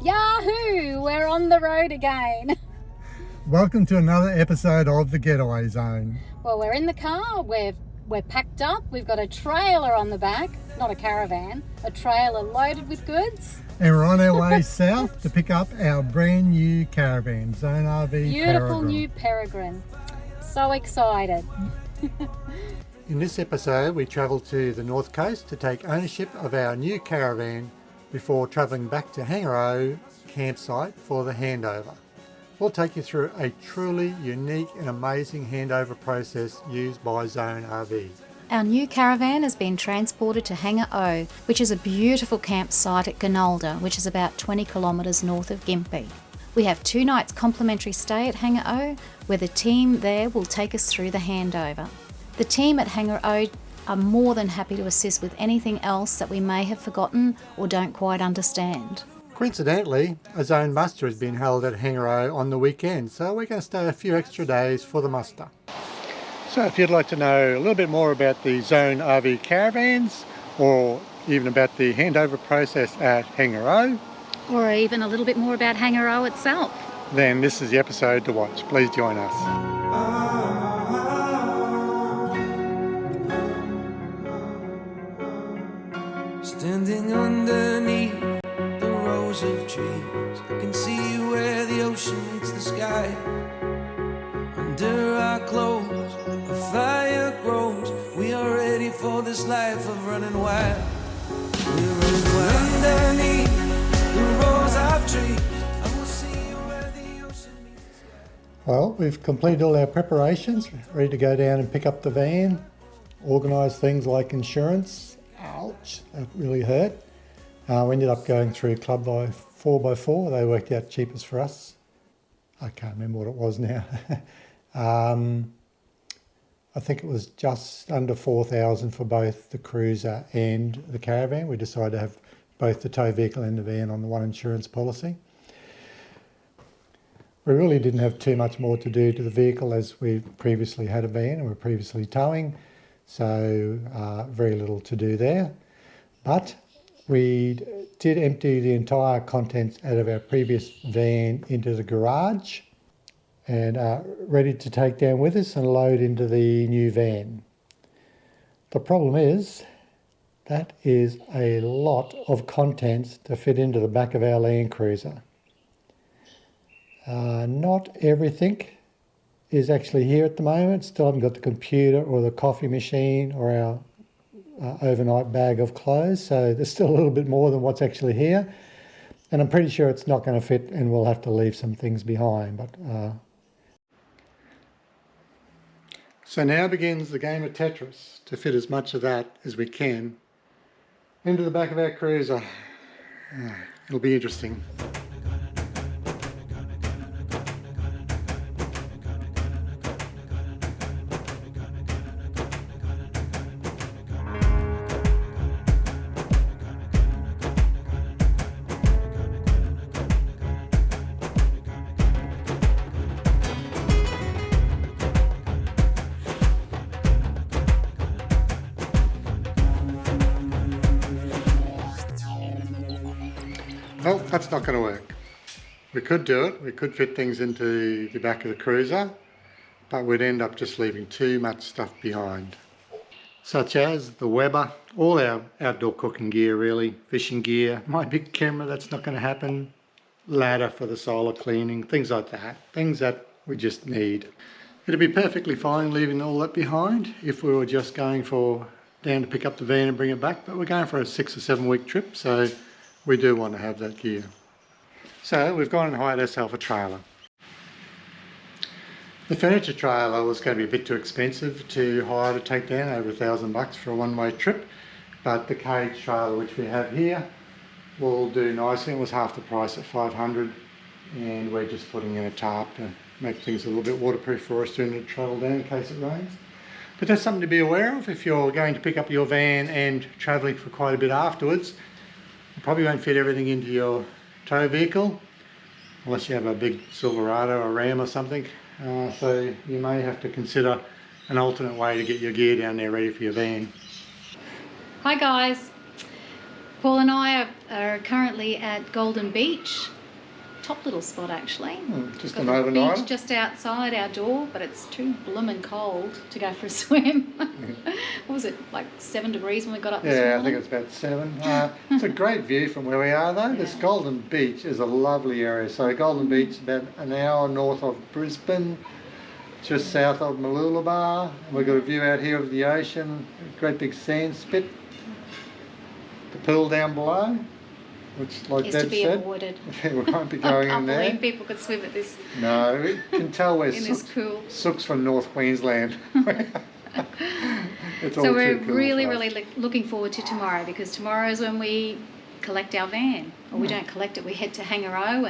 Yahoo! We're on the road again. Welcome to another episode of The Getaway Zone. Well, we're in the car, we're packed up, we've got a trailer on the back, not a caravan, a trailer loaded with goods. And we're on our way south to pick up our brand new caravan, Zone RV Peregrine. Beautiful new Peregrine. So excited. In this episode, we travel to the North Coast to take ownership of our new caravan before travelling back to Hangar O campsite for the handover. We'll take you through a truly unique and amazing handover process used by Zone RV. Our new caravan has been transported to Hangar O, which is a beautiful campsite at Gunalda, which is about 20 kilometres north of Gympie. We have 2 nights complimentary stay at Hangar O, where the team there will take us through the handover. The team at Hangar O are more than happy to assist with anything else that we may have forgotten or don't quite understand. Coincidentally, a zone muster has been held at Hangar O on the weekend, so we're going to stay a few extra days for the muster. So if you'd like to know a little bit more about the Zone RV Caravans, or even about the handover process at Hangar O, Or even a little bit more about Hangar O itself, then this is the episode to watch. Please join us. Standing underneath the rows of trees, I can see where the ocean meets the sky. Under our clothes, a fire grows. We are ready for this life of running wild. We're running wild underneath the rows of trees. I will see where the ocean meets the sky. Well, we've completed all our preparations, ready to go down and pick up the van, organise things like insurance. Ouch, that really hurt. We ended up going through Club by 4x4. They worked out cheapest for us. I can't remember what it was now. I think it was just under 4,000 for both the cruiser and the caravan. We decided to have both the tow vehicle and the van on the one insurance policy. We really didn't have too much more to do to the vehicle, as we previously had a van and we were previously towing. So very little to do there, but we did empty the entire contents out of our previous van into the garage and ready to take down with us and load into the new van. The problem is that is a lot of contents to fit into the back of our Land Cruiser. Not everything is actually here at the moment. Still haven't got the computer or the coffee machine or our overnight bag of clothes, so there's still a little bit more than what's actually here, and I'm pretty sure it's not going to fit and we'll have to leave some things behind. But so now begins the game of Tetris, to fit as much of that as we can into the back of our cruiser. It'll be interesting. Well, that's not going to work. We could do it, we could fit things into the back of the cruiser, but we'd end up just leaving too much stuff behind. Such as the Weber, all our outdoor cooking gear really, fishing gear, my big camera, that's not going to happen, ladder for the solar cleaning, things like that, things that we just need. It'd be perfectly fine leaving all that behind if we were just going down to pick up the van and bring it back, but we're going for a 6 or 7 week trip, so we do want to have that gear. So we've gone and hired ourselves a trailer. The furniture trailer was going to be a bit too expensive to hire to take down, over $1,000 for a one-way trip, but the cage trailer which we have here will do nicely. It was half the price at $500, and we're just putting in a tarp to make things a little bit waterproof for us during the travel down in case it rains. But that's something to be aware of if you're going to pick up your van and travelling for quite a bit afterwards. You probably won't fit everything into your tow vehicle unless you have a big Silverado or Ram or something. So you may have to consider an alternate way to get your gear down there ready for your van. Hi guys, Paul and I are currently at Golden Beach top little spot actually. Just Got an the overnight. beach just outside our door, but it's too bloomin' cold to go for a swim. What was it, like 7 degrees when we got up this morning? Yeah, I think it's about 7. It's a great view from where we are though. This Golden Beach is a lovely area. So Golden Beach is about an hour north of Brisbane, just south of Mooloolaba. We've got a view out here of the ocean, a great big sand spit. The pool down below, which like Is Deb to be said, avoided. we won't be going I in can't there. believe people could swim at this No, we can tell we're in this pool. Sooks from North Queensland. It's all So we're too cool really, for us. really looking forward to tomorrow, because tomorrow is when we collect our van. Or we don't collect it, we head to Hangar O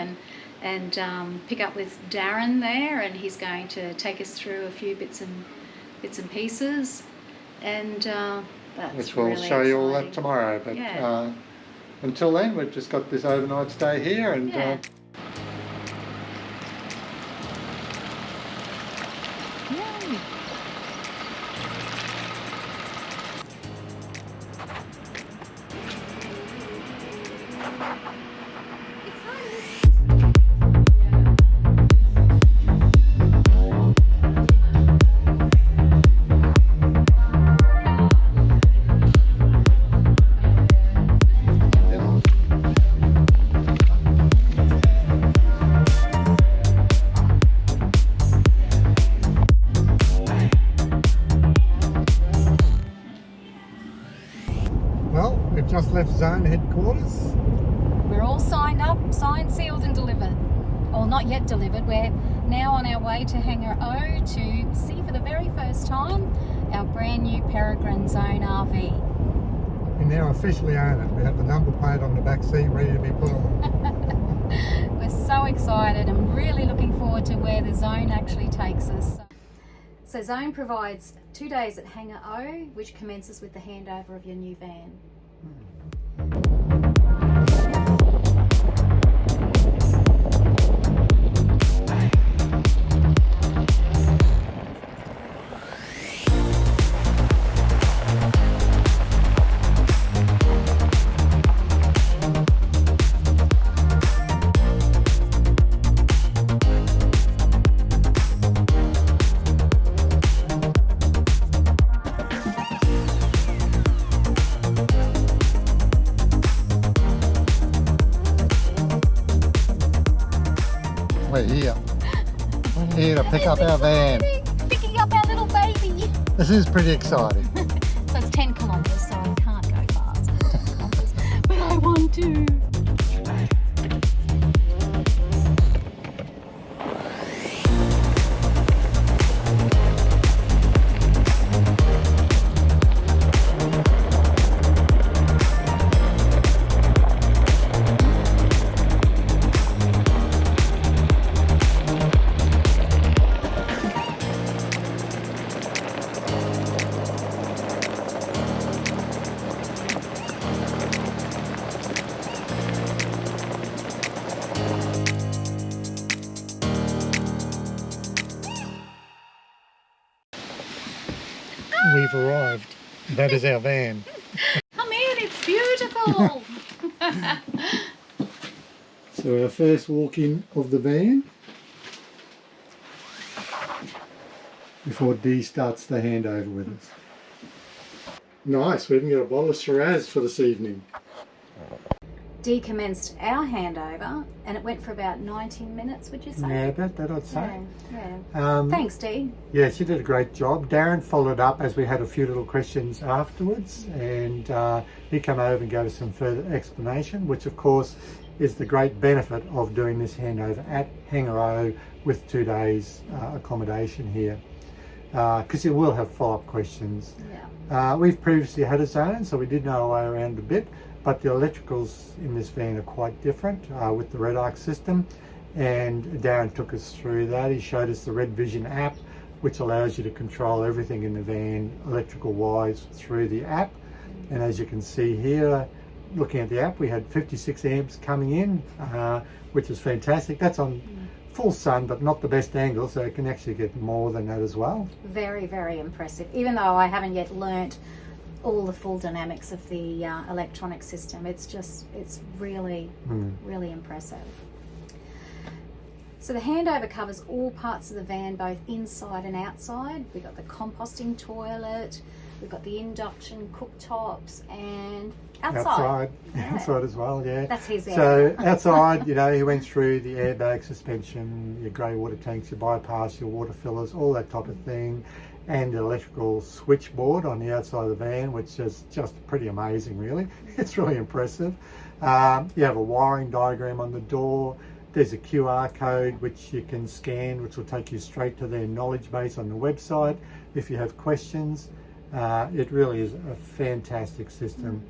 and pick up with Darren there, and he's going to take us through a few bits and pieces, and that's Which we'll really show you all that exciting. tomorrow. But Yeah. until then, we've just got this overnight stay here, and Yeah. Yay. well, we've just left Zone headquarters. We're all signed up, signed, sealed and delivered. Or not yet delivered. We're now on our way to Hangar O to see for the very first time our brand new Peregrine Zone RV. We now officially own it. We have the number plate on the back seat ready to be put on. We're so excited and really looking forward to where the Zone actually takes us. So Zone provides 2 days at Hangar O, which commences with the handover of your new van. We're here. We're here to pick up our van. Picking up our little baby. This is pretty exciting. So it's 10 kilometres, so I can't go fast. But I want to. We've arrived. That is our van. Come in, it's beautiful. So our first walk in of the van before Dee starts the handover with us. Nice, we even got a bottle of Shiraz for this evening. Dee commenced our handover and it went for about 90 minutes, would you say? Yeah, about that I'd say. Yeah. Thanks, Dee. Yeah, she did a great job. Darren followed up as we had a few little questions afterwards, and he came over and gave us some further explanation, which of course is the great benefit of doing this handover at Hangar O with 2 days accommodation here, because you will have follow-up questions. Yeah. We've previously had a Zone, so we did know our way around a bit, but the electricals in this van are quite different with the Red Arc system, and Darren took us through that. He showed us the Red Vision app, which allows you to control everything in the van electrical wise through the app. And as you can see here, looking at the app, we had 56 amps coming in, which is fantastic. That's on full sun, but not the best angle, so it can actually get more than that as well. Very, very impressive. Even though I haven't yet learnt all the full dynamics of the electronic system, it's really, really impressive. So the Handover covers all parts of the van, both inside and outside. We've got the composting toilet, we've got the induction cooktops, and outside. Yeah. Outside as well, yeah. That's his So outside, you know, he went through the airbag suspension, your grey water tanks, your bypass, your water fillers, all that type of thing, and the electrical switchboard on the outside of the van, which is just pretty amazing, really. It's really impressive. You have a wiring diagram on the door. There's a QR code which you can scan, which will take you straight to their knowledge base on the website if you have questions. It really is a fantastic system,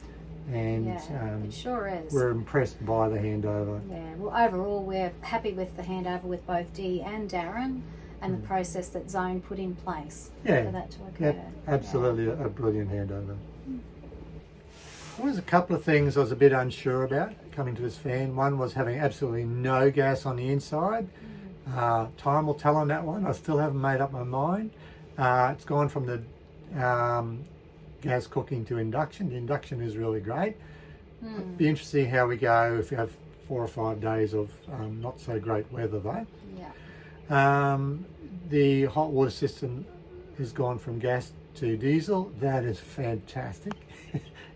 and it sure is. We're impressed by the Handover. Yeah, well, overall we're happy with the Handover with both Dee and Darren, and the process that Zone put in place for that to occur. Yep, absolutely a brilliant Handover. There was a couple of things I was a bit unsure about coming to this van. One was having absolutely no gas on the inside. Time will tell on that one. I still haven't made up my mind. It's gone from the gas cooking to induction. The induction is really great. It'd be interesting how we go if you have 4 or 5 days of not so great weather though. The hot water system has gone from gas to diesel. That is fantastic.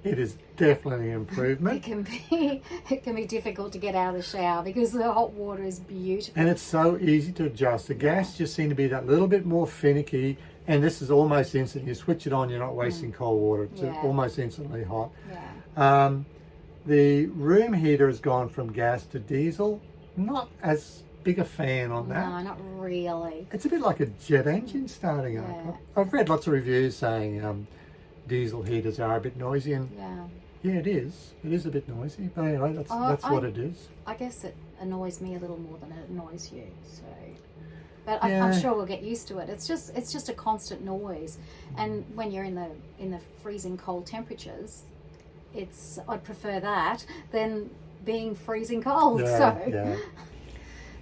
It is definitely an improvement. It can be difficult to get out of the shower because the hot water is beautiful. And it's so easy to adjust. The gas just seemed to be that little bit more finicky, and this is almost instant. You switch it on, you're not wasting cold water. It's almost instantly hot. The room heater has gone from gas to diesel. Not as big a fan on that. No, not really. It's a bit like a jet engine starting up. I've read lots of reviews saying diesel heaters are a bit noisy, and yeah, it is. It is a bit noisy, but anyway, that's what it is. I guess it annoys me a little more than it annoys you. So, but I'm sure we'll get used to it. It's just a constant noise, and when you're in the freezing cold temperatures, I'd prefer that than being freezing cold.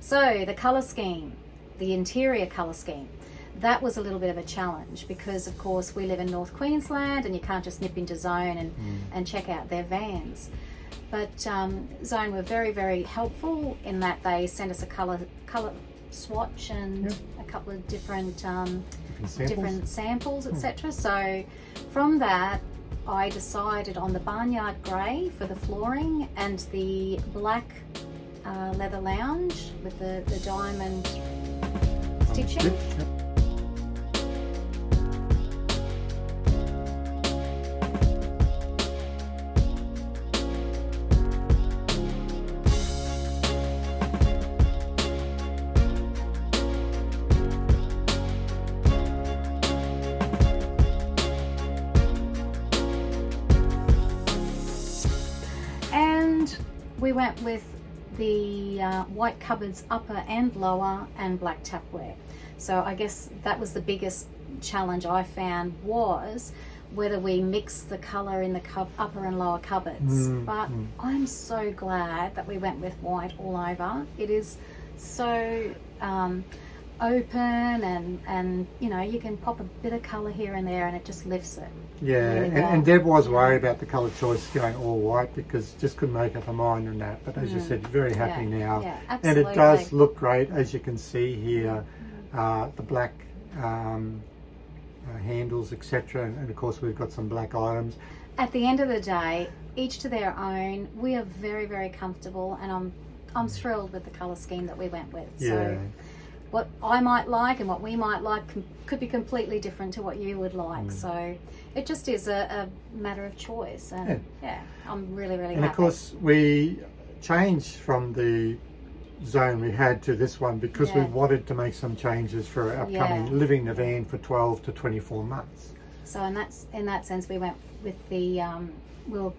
So the colour scheme, the interior colour scheme. That was a little bit of a challenge because, of course, we live in North Queensland and you can't just nip into Zone and check out their vans. But Zone were very, very helpful in that they sent us a colour swatch and a couple of different samples, etc. So from that, I decided on the barnyard grey for the flooring and the black leather lounge with the diamond stitching. We went with the white cupboards upper and lower and black tapware. So I guess that was the biggest challenge I found, was whether we mix the colour in the upper and lower cupboards. But I'm so glad that we went with white all over. It is so open and you know, you can pop a bit of colour here and there and it just lifts it. Really well. And Deb was worried about the colour choice going all white because just couldn't make up her mind on that. But as you said, very happy now. Yeah, and absolutely. it does look great, as you can see here, the black handles, etc. And of course we've got some black items. At the end of the day, each to their own. We are very, very comfortable, and I'm thrilled with the colour scheme that we went with. So what I might like and what we might like could be completely different to what you would like. So it just is a matter of choice, and I'm really, really happy. And of course we changed from the Zone we had to this one because we wanted to make some changes for our upcoming living the van for 12 to 24 months. So in that sense we went with the we were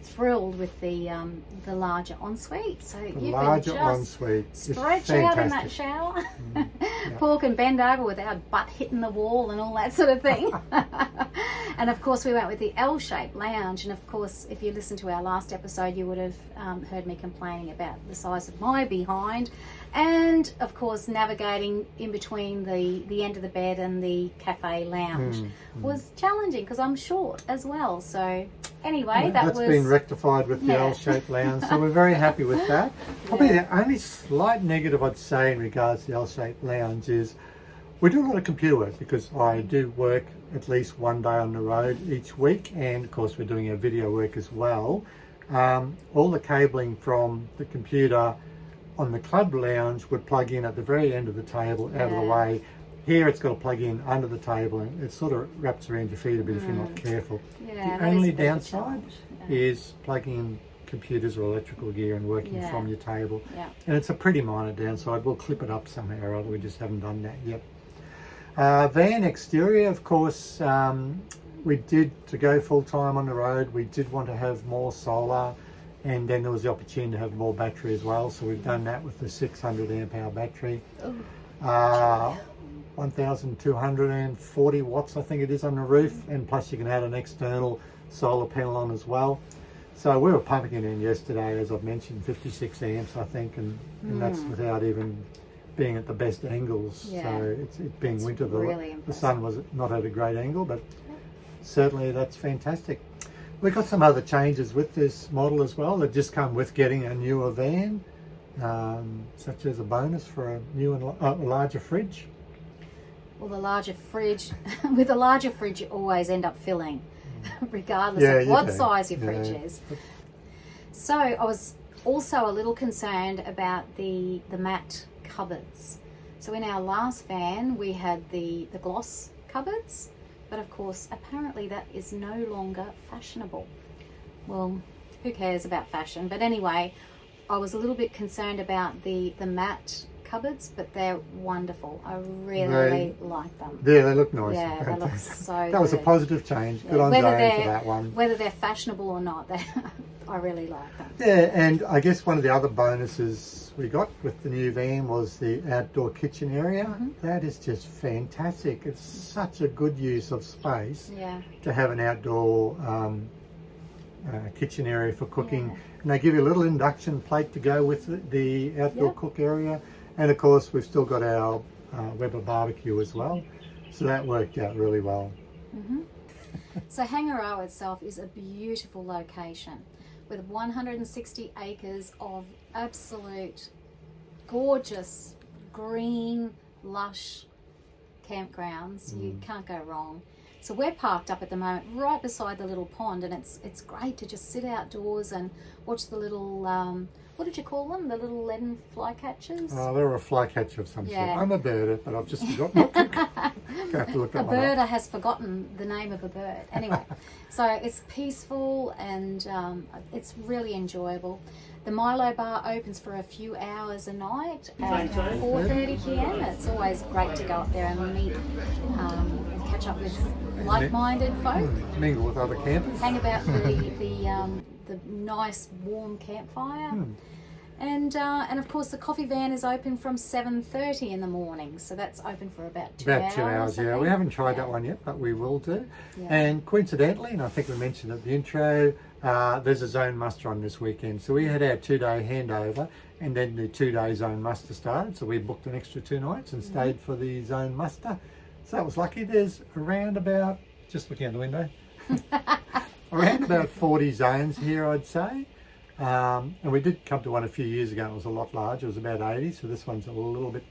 thrilled with the larger ensuite. So you can just stretch out in that shower. Paul can bend over without butt hitting the wall and all that sort of thing. And of course we went with the L-shaped lounge, and of course if you listened to our last episode you would have heard me complaining about the size of my behind, and of course navigating in between the end of the bed and the cafe lounge was challenging because I'm short as well. So Anyway, that's been rectified with the L-shaped lounge, so we're very happy with that. Probably the only slight negative I'd say in regards to the L-shaped lounge is we do a lot of computer work, because I do work at least one day on the road each week, and of course we're doing our video work as well. All the cabling from the computer on the club lounge would plug in at the very end of the table, out of the way. Here it's got to plug in under the table, and it sort of wraps around your feet a bit if you're not careful. The only downside is plugging in computers or electrical gear and working from your table. And it's a pretty minor downside. We'll clip it up somehow or other, we just haven't done that yet. Van exterior, of course, we did, to go full time on the road, we did want to have more solar, and then there was the opportunity to have more battery as well, so we've done that with the 600 amp hour battery. 1240 watts I think it is on the roof, and plus you can add an external solar panel on as well. So we were pumping it in yesterday, as I've mentioned, 56 amps I think, and that's without even being at the best angles. So it's being winter, the sun was not at a great angle, but certainly that's fantastic. We've got some other changes with this model as well that just come with getting a newer van, such as a bonus for a new and larger fridge. Well, the larger fridge, with a larger fridge you always end up filling, regardless of what size your fridge is. So I was also a little concerned about the matte cupboards. So in our last van we had the gloss cupboards, but of course apparently that is no longer fashionable. Well, who cares about fashion? But anyway, I was a little bit concerned about the matte cupboards, but they're wonderful. I really like them. Yeah, they look nice. Yeah, they look so good. That was a positive change. Good on Zone for that one. Whether they're fashionable or not, I really like them. Yeah, and I guess one of the other bonuses we got with the new van was the outdoor kitchen area. That is just fantastic. It's such a good use of space to have an outdoor kitchen area for cooking. And they give you a little induction plate to go with the outdoor cook area. And of course we've still got our Weber barbecue as well. So that worked out really well. So Hangar O itself is a beautiful location with 160 acres of absolute gorgeous green lush campgrounds. You can't go wrong. So we're parked up at the moment right beside the little pond, and it's great to just sit outdoors and watch the little what did you call them? The little leaden flycatchers? Oh, they were a flycatcher of some sort. I'm a birder, but I've just forgotten. Have to look that one up. A birder has forgotten the name of a bird. Anyway, so it's peaceful and it's really enjoyable. The Milo bar opens for a few hours a night at 4:30 p.m. It's always great to go up there and meet and catch up with like-minded folk. Mingle with other campers. Hang about the nice warm campfire. And of course the coffee van is open from 7:30 in the morning, so that's open for about 2 hours. About 2 hours, yeah. We haven't tried that one yet, but we will do. And coincidentally, and I think we mentioned at the intro, there's a zone muster on this weekend. So we had our 2-day handover, and then the 2-day zone muster started. So we booked an extra 2 nights and stayed for the zone muster. So that was lucky. There's around about, just looking out the window, around about 40 zones here, I'd say. And we did come to one a few years ago, and it was a lot larger. It was about 80, so this one's a little bit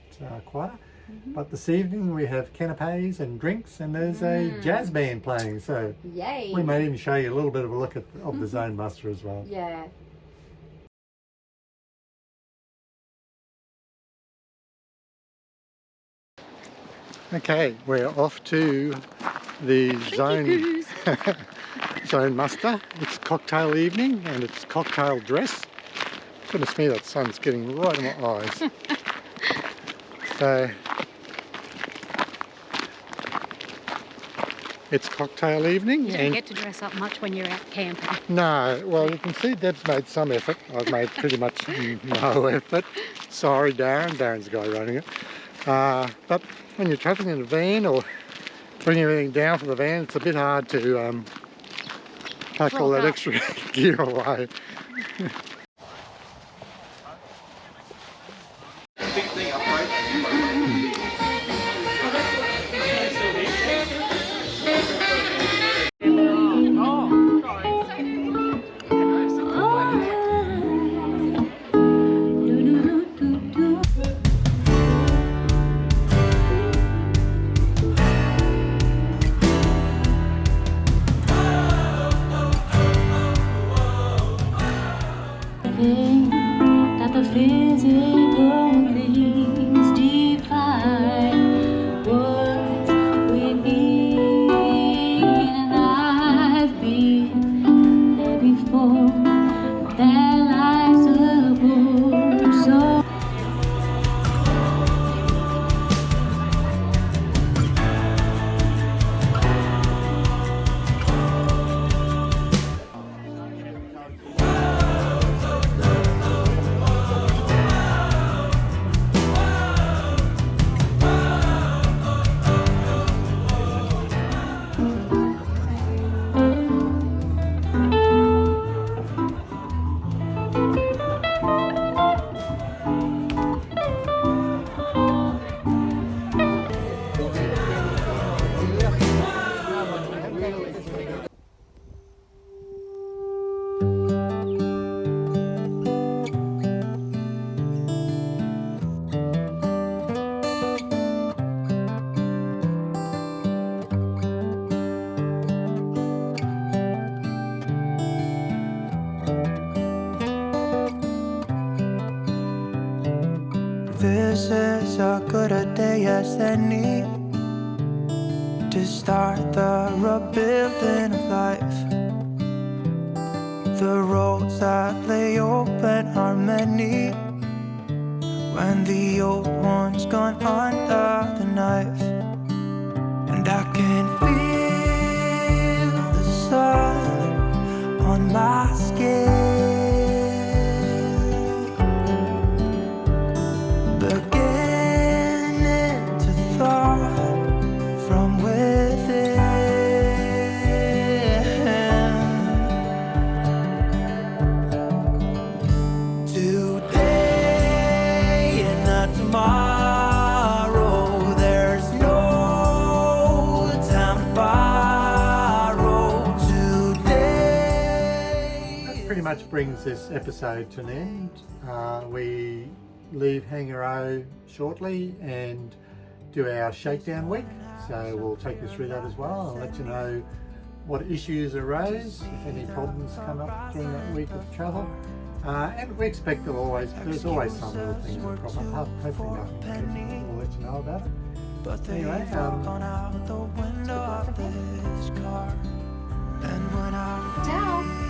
quieter. But this evening we have canapes and drinks, and there's a jazz band playing. So yay! We may even show you a little bit of a look at of the zone muster as well. Yeah. Okay, we're off to the zone zone muster. It's cocktail evening and it's cocktail dress. Goodness me, that sun's getting right in my eyes. So it's cocktail evening. You don't get to dress up much when you're out camping. No, well you can see Deb's made some effort. I've made pretty much no effort. Sorry Darren, Darren's the guy running it. But when you're travelling in a van or bringing everything down from the van, it's a bit hard to pack all that extra gear away. This is as good a day as any to start the rebuilding of life. The roads that lay open are many when the old one's gone under the knife. And I can feel the sun on my skin, beginning to thaw from within. Today and not tomorrow, there's no time to borrow. Today. That pretty much brings this episode to an end. We leave Hangar O shortly and do our shakedown week, so we'll take you through that as well and let you know what issues arose, if any problems come up during that week of travel. And we expect there's always some little things that crop up. Hopefully nothing major. We'll let you know about it. But they Anyway, have gone out the window of this car. And when I Ciao.